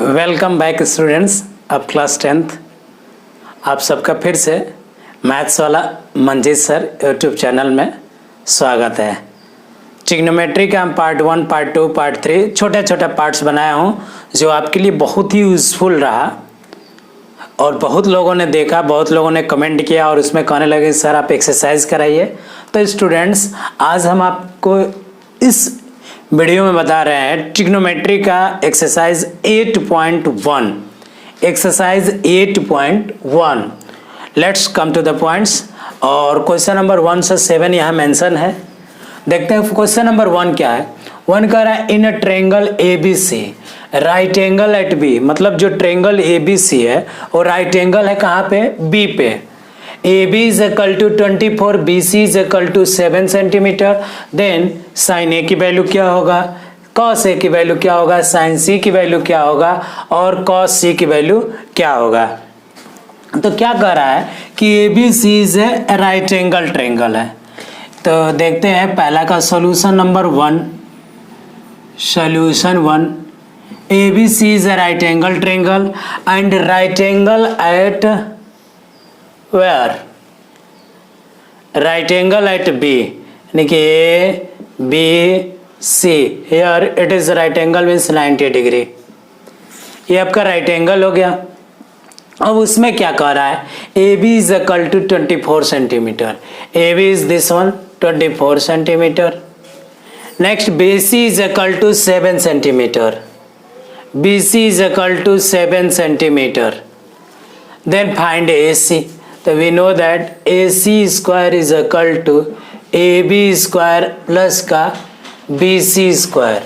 Welcome back students अब class 10th। आप सबका फिर से मैथ्स वाला मंजीत सर यूट्यूब चैनल में स्वागत है। ट्रिग्नोमेट्री का हम पार्ट 1, पार्ट 2, पार्ट 3 छोटे छोटे पार्ट्स बनाया हूँ जो आपके लिए बहुत ही यूज़फुल रहा और बहुत लोगों ने देखा, बहुत लोगों ने कमेंट किया और उसमें कहने लगे सर आप एक्सरसाइज कराइए। तो स्टूडेंट्स आज हम आपको इस वीडियो में बता रहे हैं ट्रिग्नोमेट्री का exercise 8.1। Exercise 8.1 let's come to the points और क्वेश्चन नंबर 1 से 7 यहाँ मेंशन है। देखते हैं क्वेश्चन नंबर 1 क्या है। 1 कह रहा है in a triangle ABC right angle at B, मतलब जो ट्रायंगल ABC है वो राइट एंगल है कहाँ पे, B पे। AB is equal to 24, BC is equal to 7 centimetre. Then sine A की वैल्यू क्या होगा, cos A की वैल्यू क्या होगा, साइन C की वैल्यू क्या होगा और cos C की वैल्यू क्या होगा। तो क्या कह रहा है कि ABC is a right angle triangle है। तो देखते हैं पहला का solution number 1। Solution 1, ABC is a right angle triangle and right angle at where, right angle at B, यानी कि A B C, here it is right angle means 90 degree. ये आपका राइट एंगल हो गया। अब उसमें क्या कह रहा है, AB is equal to 24 centimetre. AB is this one 24 centimetre. Next BC is equal to 7 centimetre. BC is equal to 7 centimetre. Then find AC। तो we know that AC square is equal to AB square plus का BC square।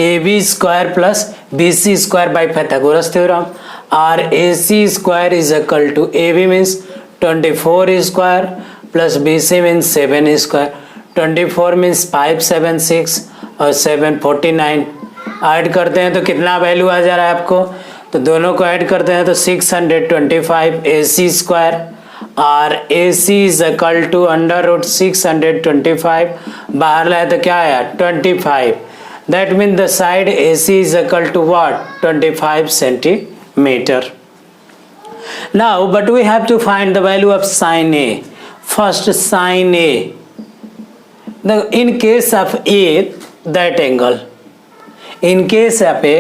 AB square plus BC square by Pythagoras theorem और AC square is equal to AB means 24 square plus BC means 7 square। 24 means 576 और 7 49। Add करते हैं तो कितना value आ जा रहा है आपको, तो दोनों को ऐड करते हैं तो 625 AC स्क्वायर और AC is equal to under root 625, बाहर लाए तो क्या आया 25। That mean the side AC is equal to what 25 centimetre. Now but we have to find the value of sine A। First sine A, in case of A that angle, in case of A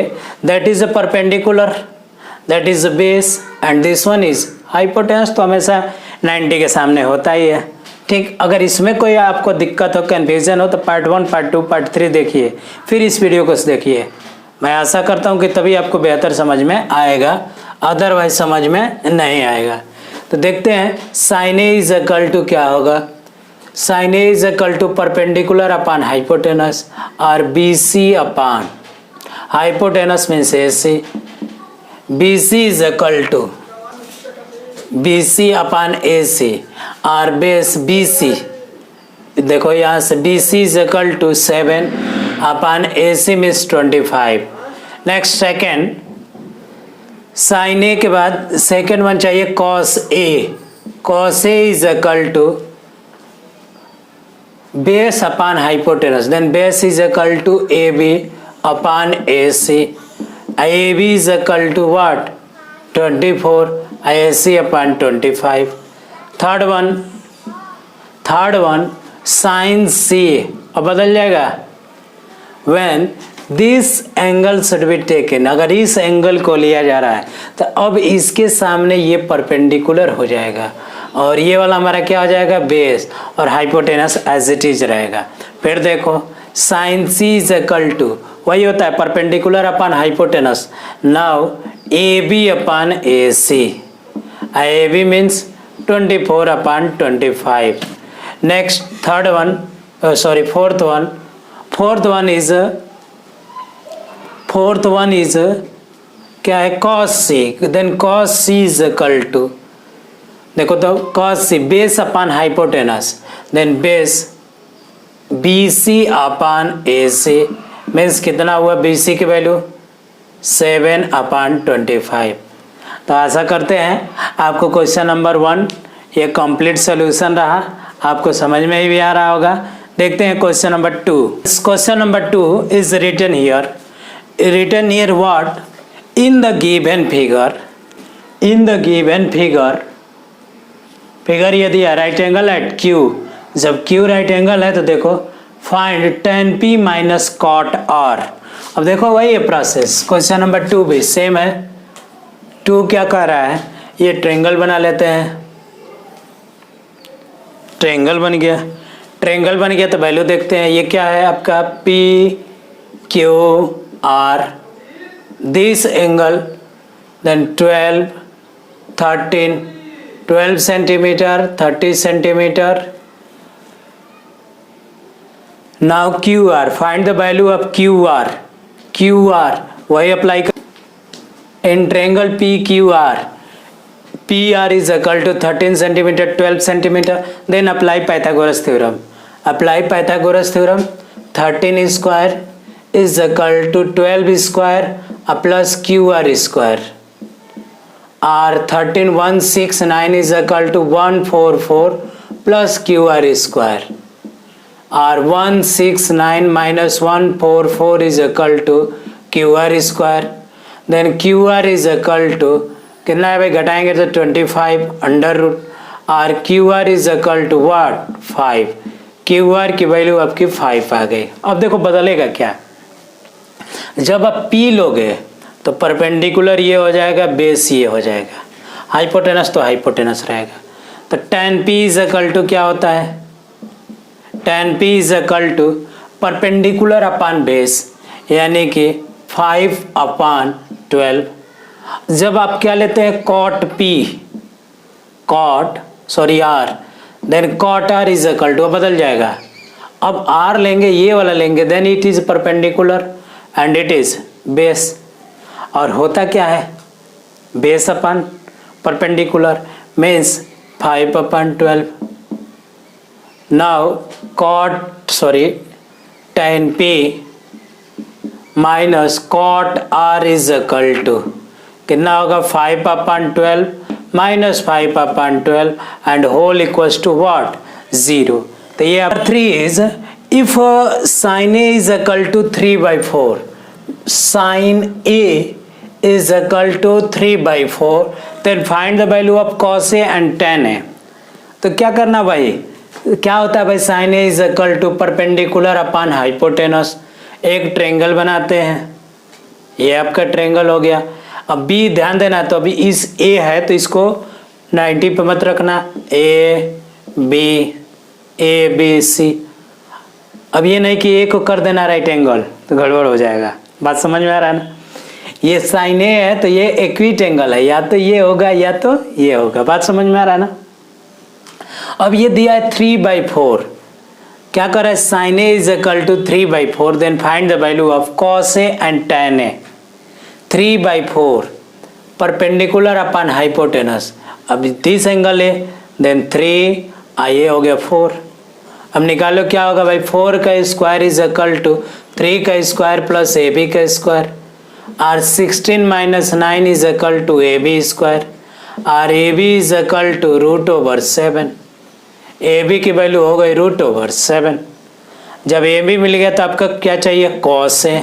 that is a perpendicular, that is a base and this one is hypotenuse, तो हमेशा 90 के सामने होता ही है। ठीक, अगर इसमें कोई आपको दिक्कत हो, कन्फ्यूजन हो तो पार्ट 1, पार्ट 2, पार्ट 3 देखिए, फिर इस वीडियो को देखिए। मैं आशा करता हूँ कि तभी आपको बेहतर समझ में आएगा, अदरवाइज समझ में नहीं आएगा। तो देखते हैं sine A is equal to क्या होगा। Sine A is equal to perpendicular upon hypotenuse और BC upon hypotenuse means AC। BC is equal to BC upon AC और बेस BC, देखो यहाँ से BC is equal to 7 upon AC means 25। Next second sine A के बाद second one चाहिए cos A। cos A is equal to base upon hypotenuse, then base is equal to AB upon AC। AB is equal to what 24, AC upon 25। Third one sine C, अब बदल जाएगा when this angle should be taken, अगर इस angle को लिया जा रहा है तो अब इसके सामने ये परपेंडिकुलर हो जाएगा और ये वाला हमारा क्या हो जाएगा बेस और हाइपोटेनस एज इट इज रहेगा। फिर देखो sine C is equal to वही होता है perpendicular upon hypotenuse. Now AB upon AC, AB means 24 upon 25। Next third one sorry fourth one is क्या है cos C, then cos C is equal to, देखो तो cos C base upon hypotenuse, then base BC upon AC means कितना हुआ BC की value 7 upon 25। तो आशा करते हैं आपको क्वेश्चन नंबर 1 ये कंप्लीट सोल्यूशन रहा, आपको समझ में भी आ रहा होगा। देखते हैं question number 2। Question number 2 is written here written here what? In the given figure यदि है राइट एंगल एट Q, जब Q राइट एंगल है तो देखो find tan P minus cot R। अब देखो वही है प्रोसेस, क्वेश्चन नंबर 2 भी सेम है। 2 क्या कर रहा है, ये ट्रायंगल बना लेते हैं, ट्रायंगल बन गया तो वैल्यू देखते हैं। ये क्या है आपका P Q R, this angle then 12 centimetre 30 centimetre. Now QR, find the value of QR वही अप्लाई कर in triangle PQR। PR is equal to 13 centimeter 12 centimeter, then apply Pythagoras theorem 13 square is equal to 12 square plus QR square, or 13169 is equal to 144 plus QR square, or 169 minus 144 is equal to QR square, then QR is equal to कितना है भाई, घटाएंगे तो 25 under root, और QR is equal to what 5। QR की value आपकी 5 आ गई। अब देखो बदलेगा क्या, जब आप P लोगे तो परपेंडिकुलर ये हो जाएगा, बेस ये हो जाएगा, हाइपोटेनस तो हाइपोटेनस रहेगा। तो tan P is equal to क्या होता है, tan P is equal to perpendicular upon base, यानी कि 5/12। जब आप क्या लेते हैं cot R, then cot R is equal to, बदल जाएगा। अब R लेंगे, ये वाला लेंगे, then it is perpendicular and it is base. और होता क्या है, base upon perpendicular means 5/12। Now tan P minus cot R is equal to कितना होगा, 5/12 minus 5/12 and whole equals to what 0। तो ये 3 is if sin A is equal to 3/4, sin A is equal to 3/4, then find the value of cos A and tan A। तो क्या करना भाई, क्या होता है भाई, sin A is equal to perpendicular upon hypotenuse. एक ट्रायंगल बनाते हैं, ये आपका ट्रायंगल हो गया। अब B ध्यान देना, तो अभी इस A है तो इसको 90 पे मत रखना, A B C। अब ये नहीं कि A को कर देना राइट एंगल, तो गड़बड़ हो जाएगा। बात समझ में आ रहा है ना, ये sin A है तो ये इक्विट एंगल है, या तो ये होगा या तो ये होगा। बात समझ में आ रहा है ना। अब ये दिया है 3/4, क्या कर रहा है, sin A is equal to 3/4, then find the value of cos A and tan A। 3/4 perpendicular upon hypotenuse, अब दिस एंगल है, देन 3 ये हो गया 4। अब निकालो क्या होगा भाई, 4 का स्क्वायर इज इक्वल टू 3 का स्क्वायर प्लस AB का स्क्वायर, और 16 minus 9 is equal to AB square, और AB is equal to √7। AB की वैल्यू हो गई √7। जब AB मिल गया तो आपका क्या चाहिए, cos A।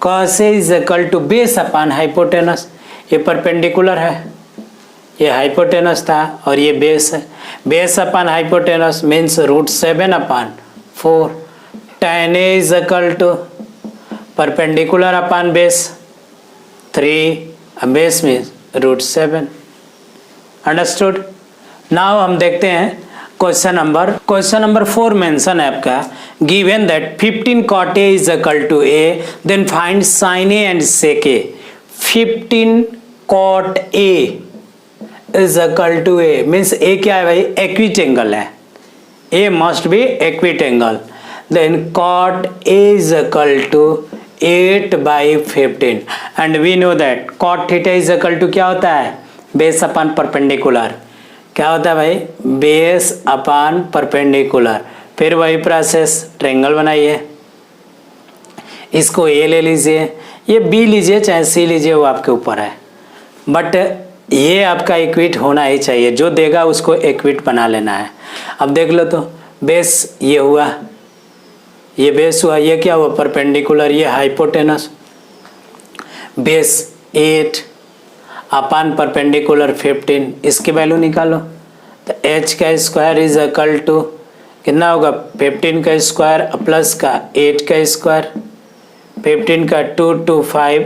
cos A is equal to base upon hypotenuse, ये परपेंडिकुलर है, ये हाइपोटेनस था और ये बेस है, base upon hypotenuse means √7/4। tan A is equal to perpendicular upon base 3, base means √7। Understood. Now हम देखते हैं क्वेश्चन नंबर 4 मेंशन है आपका, given that 15 cot A is equal to A, then find sin A and sec A। 15 cot A is equal to A means A क्या है भाई, acute angle है, A must be acute angle, then cot A is equal to 8/15 and we know that cot theta is equal to क्या होता है, base upon perpendicular. क्या होता है भाई, बेस अपॉन परपेंडिकुलर। फिर वही प्रोसेस, ट्रायंगल बनाइए, इसको A ले लीजिए, ये B लीजिए चाहे C लीजिए, वो आपके ऊपर है, बट ये आपका इक्विट होना ही चाहिए, जो देगा उसको इक्विट बना लेना है। अब देख लो तो बेस ये हुआ, ये बेस हुआ, ये क्या हुआ परपेंडिकुलर, ये हाइपोटेनस। बेस 8 अपान परपेंडिकुलर 15, इसकी वैल्यू निकालो। तो h का स्क्वायर इज इक्वल टू कितना होगा 15 का स्क्वायर प्लस का 8 का स्क्वायर, 15 का 2 to 5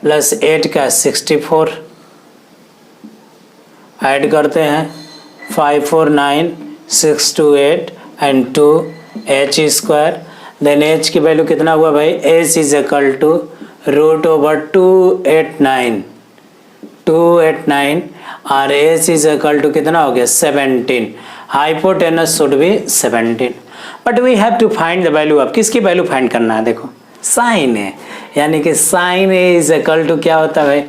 प्लस 8 का 64, ऐड करते हैं 5 4 9 6 2 8 एंड 2 h स्क्वायर। देन h की वैल्यू कितना हुआ भाई, h is equal to root over 289 और h इज इक्वल टू कितना हो गया 17। Hypotenuse should be 17, but we have to find the value. अब किसकी वैल्यू फाइंड करना है, देखो साइन है, यानी कि sine A is equal to क्या होता है भाई,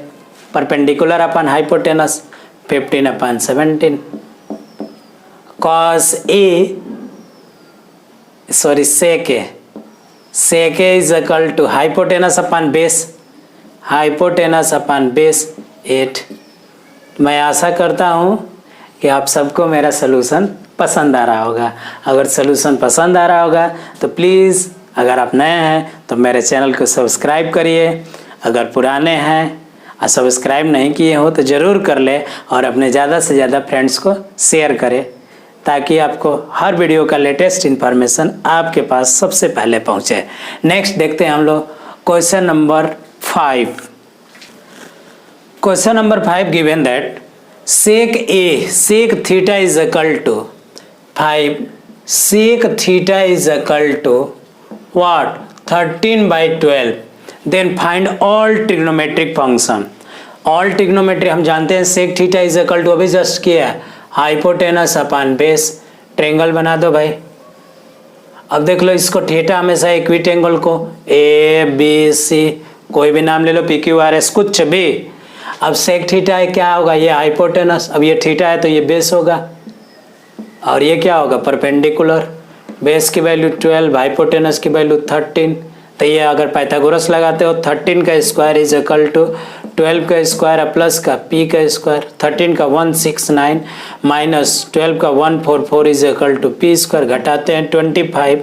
perpendicular upon hypotenuse 15 upon 17। Cos A sorry sec A is equal to hypotenuse upon base 8। मैं आशा करता हूँ कि आप सबको मेरा सलूशन पसंद आ रहा होगा। अगर सलूशन पसंद आ रहा होगा तो प्लीज़, अगर आप नए हैं तो मेरे चैनल को सब्सक्राइब करिए। अगर पुराने हैं और सब्सक्राइब नहीं किए हो तो ज़रूर कर ले और अपने ज़्यादा से ज़्यादा फ्रेंड्स को शेयर करें, ताकि आपको हर वीडियो का लेटेस्ट इन्फॉर्मेशन आपके पास सबसे पहले पहुँचे। नेक्स्ट देखते हैं हम लोग question number 5। Question number 5 given that sec theta is equal to 5, sec theta is equal to what 13/12, then find all trigonometric function। all trigonometry हम जानते हैं sec theta is equal to अभी जस्ट किया है हाइपोटेनस अपान base. Triangle बना दो भाई। अब देख लो इसको, थीटा हमेशा इक्विट एंगल को ए बी सी कोई भी नाम ले लो, पी क्यू आर एस कुछ भी। अब सेक थीटा है क्या होगा, ये हाइपोटेनस। अब ये थीटा है तो ये बेस होगा और ये क्या होगा परपेंडिकुलर। बेस की वैल्यू 12, हाइपोटेनस की वैल्यू 13। तो ये अगर पाइथागोरस लगाते हो 13 का स्क्वायर इज इक्वल टू 12 का स्क्वायर प्लस का p का स्क्वायर। 13 का 169 माइनस 12 का 144 is equal to p square. घटाते हैं 25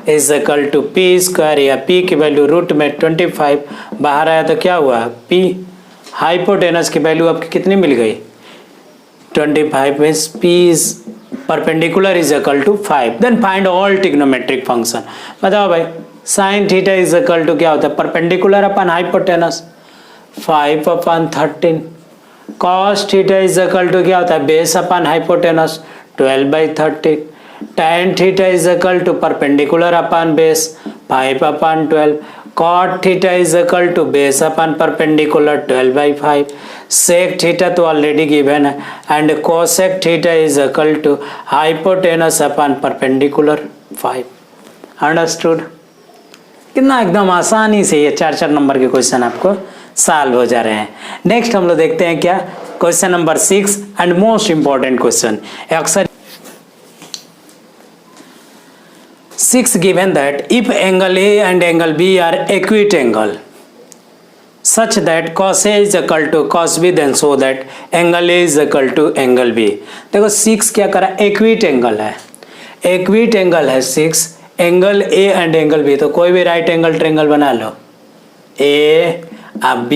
is equal to p square, या p की वैल्यू रूट में 25 बाहर आया तो क्या हुआ p। हाइपोटेनस की वैल्यू आपकी कितनी मिल गई 25 means p is perpendicular is equal to 5। Then find all trigonometric function. बताओ भाई sine theta is equal to क्या होता है perpendicular upon hypotenuse 5 upon 13। Cos theta is equal to क्या होता है base upon hypotenuse 12/13। tan theta is equal to perpendicular upon base 5 upon 12। cot theta is equal to base upon perpendicular 12/5। sec theta तो already given है and cosec theta is equal to hypotenuse upon perpendicular 5। Understood. कितना एकदम आसानी से ये 4 number के question आपको solve हो जा रहे हैं। नेक्स्ट हम लोग देखते हैं क्या question number 6 and most important question. अक्सर 6 given that if angle A and angle B are acute angle such that cos A is equal to cos B, then show that angle A is equal to angle B। देखो 6 क्या करा equity angle है, equity angle है 6, angle A and angle B। तो कोई भी right angle triangle बना लो, A B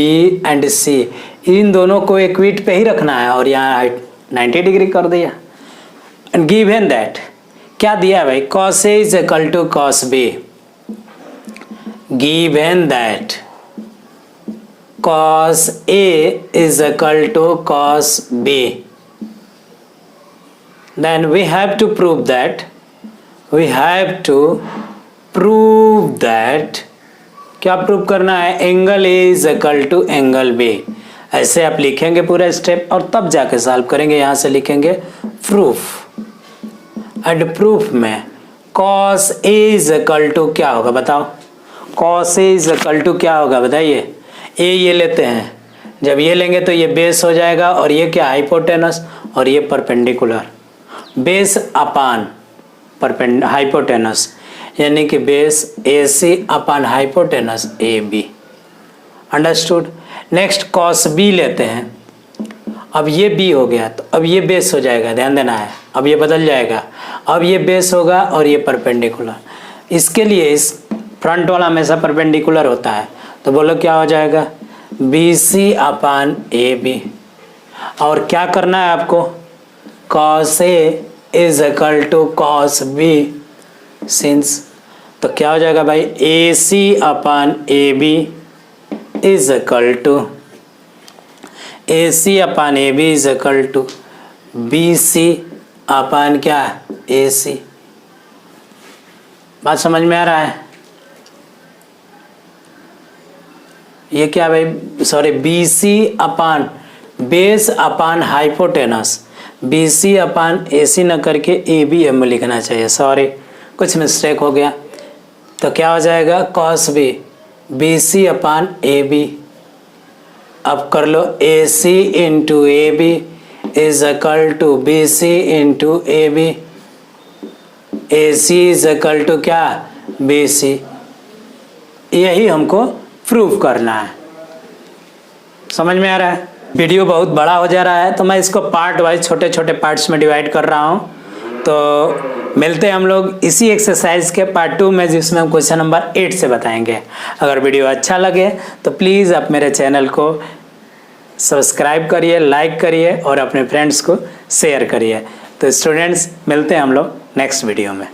and C, इन दोनों को एक्विट पे ही रखना है और यहाँ 90 डिग्री कर दिया। एंड गिवन दैट क्या दिया भाई cos A is equal to cos B। given that cos A is equal to cos B, then we have to prove that क्या प्रूव करना है angle A is equal to angle B। ऐसे आप लिखेंगे पूरा स्टेप और तब जाके सॉल्व करेंगे। यहाँ से लिखेंगे प्रूफ एंड प्रूफ में cos A is equal to क्या होगा बताओ, cos A is equal to क्या होगा बताइए। A ये लेते हैं, जब ये लेंगे तो ये बेस हो जाएगा और ये क्या हाइपोटेनस और ये परपेंडिकुलर। बेस अपान हाइपोटेनस यानी कि base AC upon hypotenuse AB। Understood. Next cos B लेते हैं, अब ये B हो गया तो अब ये बेस हो जाएगा, ध्यान देना है। अब ये बदल जाएगा, अब ये बेस होगा और ये परपेंडिकुलर। इसके लिए इस फ्रंट वाला हमेशा परपेंडिकुलर होता है, तो बोलो क्या हो जाएगा, BC अपान AB। और क्या करना है आपको, cos A is equal to cos B since, तो क्या हो जाएगा भाई, AC upon AB is equal to AC upon AB is equal to BC upon क्या, AC। बात समझ में आ रहा है? ये क्या भाई, सॉरी, BC अपान बेस अपान हाइपोटेनस, BC अपान AC न करके AB हमें लिखना चाहिए, सॉरी कुछ मिस्टेक हो गया। तो क्या हो जाएगा, cos B BC अपान AB। अब कर लो, AC into AB is equal to BC into AB। AC is equal to क्या, BC। यही हमको प्रूव करना है। समझ में आ रहा है? वीडियो बहुत बड़ा हो जा रहा है तो मैं इसको पार्ट वाइज छोटे छोटे पार्ट्स में डिवाइड कर रहा हूँ। तो मिलते हैं हम लोग इसी एक्सरसाइज के पार्ट 2 में, जिसमें हम क्वेश्चन नंबर 8 से बताएंगे। अगर वीडियो अच्छा लगे तो प्लीज़ आप मेरे चैनल को सब्सक्राइब करिए, लाइक करिए और अपने फ्रेंड्स को शेयर करिए। तो स्टूडेंट्स, मिलते हैं हम लोग नेक्स्ट वीडियो में।